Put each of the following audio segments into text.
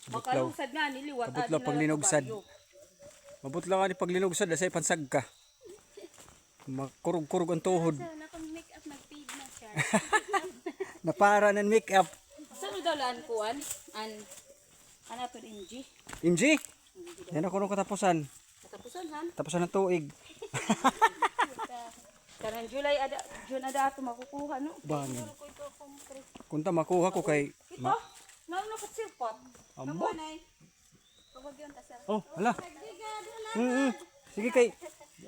Kabutlaw. Makalungsad nga niliwat. Kabutlaw pag linugsad. Mabutlaw nga ni pag linugsad asay pansag ka. Makurog-kurog ang tuhod. Naka-make up, nag-fade na siya. Napara ng make up. Saan dalaan kuan? Ano to Inji? Inji? Yan ako nung katapusan. Katapusan han? Tapusan ng tuig. Karang June ada ato makukuha no. Bangin. Kunta makuha ko kay Ito, nauna ka sirpot. Ambo. Pagod yun, tasar. Oh, hala. Sige kay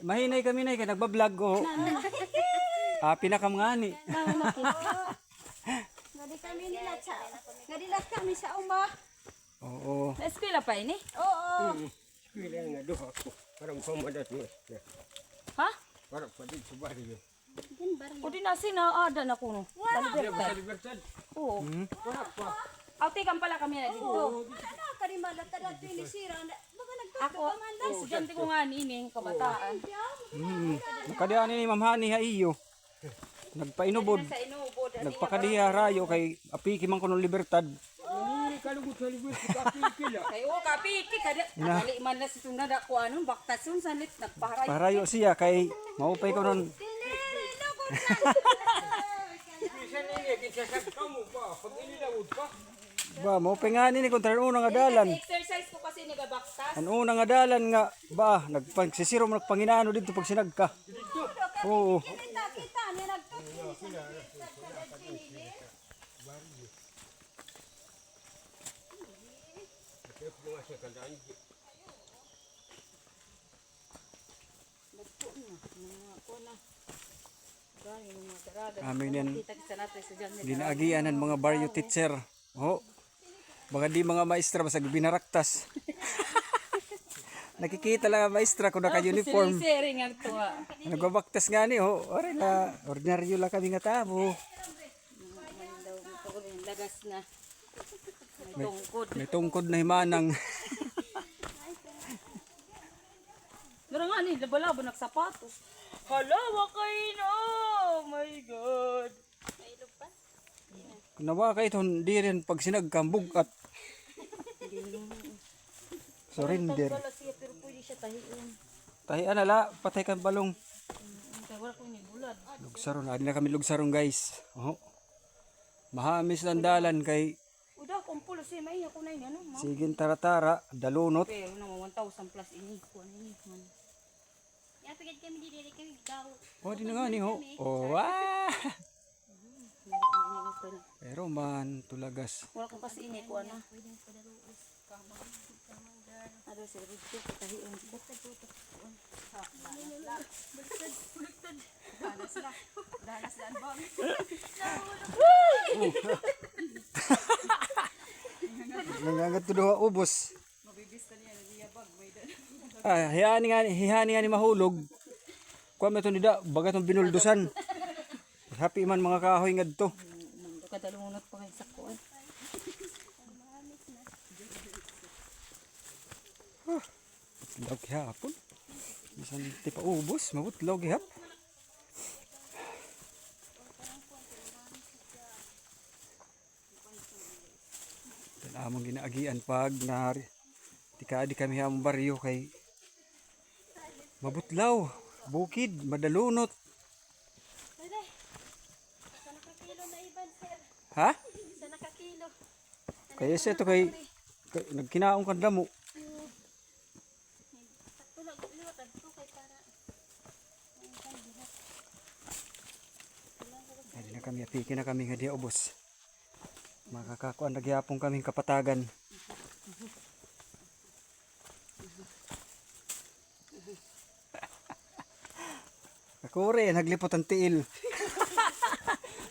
mahinay kami na kay nagba-vlog ko. Pinakam nga ni. Ngadi kami nila sa... Ngadilat kami sa uma. Oo. Na-eskwela pa ini? Oo. Pila nga doha ko. Parang pamadat mo. Ha? Parang padid sa baryo. Yan barang. O di na sinaadan ako no. Sa libertad. Oo. Wala pa. Autikan pala kami na dito. Ano ka rin malata na tinisira? Baga Ako, estudyante ko nga ni kabataan. Nakadiyan ni Ma'am Hani ha iyo. Nagpainubod. Sa inubod. Nagpakadiha rayo kay apiki man kuno libertad. Hindi kalugot sa libertad. Kakikila. Kay o kapiti kada dali man na si tunad ako ano baktasun sanlit nagpaharay. Parayo siya kay maupay ko nun. Bisa ninyo, kinsasag ka mo pa. Pag inilawod ka. Ba, maupay nga ni kung tayo unang adalan. Exercise ko kasi nagabaktas. Ang unang adalan nga, ba, nagpagsisiro mo nagpanginano dito pag sinagka. Oo. Kita niya nagtutuloy. Mga sa kandaan. Amin yan. Kita sa natin estudyante. Ginaagian ng mga baryo teacher. Oh. Baka di mga maestra basta binaraktas. Nakikita lang ang maestra kung naka-uniform. Sharing ang tuwa. Nagbabaktas nga ni, oh. Ore na, ordinaryo lang kami nga tabo. Lagas na. May tungkod. May tungkod na himanang. Pero nga ni, labo-labo nagsapatos. Hala, wakay na! Oh my God! Nawa ka ito, hindi rin pag sinagkambog at surrender. Wala siya, pero pwede siya tahiin. Tahian na la, patay kang balong. Kaya wala ko yung bulad. Lugsaron, adi na kami lugsaron guys. Oh. Mahamis ng dalan kay Uda, kung pulo siya, may ako na yun, ano? Sigin Taratara, dalunot. Pero naman 1,000 plus ini. Kuha na ini. Yan, pagod kami dili kami gaw. Oh, di na nga ni ho. Oh, ah! Pero man, tulagas. Wala ko kasi ini. Kuha na. Ano siya, rito, tahiin ko. Danas na bang. Nangangat to doha ubos. Hihani nga ni mahulog. Kuha mo ito nida, baga itong binuldusan. Happy man mga kahoy nga dito. Kadalungot pa kayo sa kuha. Mabutlaw kihapon. Bisan ti pa ubos, mabutlaw kihap. Among ginaagian pag nari tikadi kami among baryo kay mabutlaw, bukid, madalunot. Sa nakakilo na iban, sir. Ha? Sa nakakilo. Kaya siya to kay nagkinaong kan damo. Tulog, liwatag ko kay para. Hindi na kami, apiki na kami nga di ubos. Makakakuan na gyapon kaming kapatagan. Kakure, naglipot ang tiil.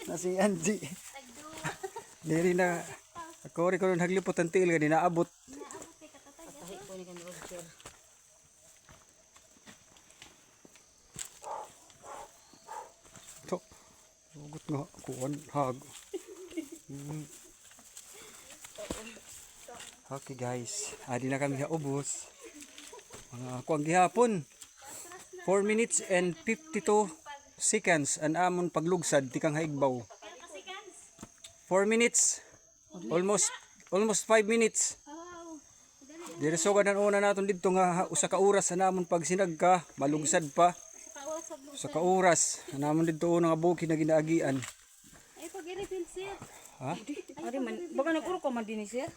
Na si Angie. Diri na. Kakure ko nung naglipot ang tiil, kanina naabot. Tahi ko ni kami Roger. Ito. Hugot nga. Kuan, hag. Okay guys, adi na kami ubos. Mga kuang gihapon. 4 minutes and 52 seconds an amon paglugsad tikang haigbaw. 4 minutes. Almost 5 minutes. Direso ka una naton dito nga usa ka oras na namon pag sinagka malugsad pa. Usa ka oras na namon dito una nga bukid na ginaagian. Ay, pag-iripin, sir. Ha? Ari man, baga naguro ka man din sir.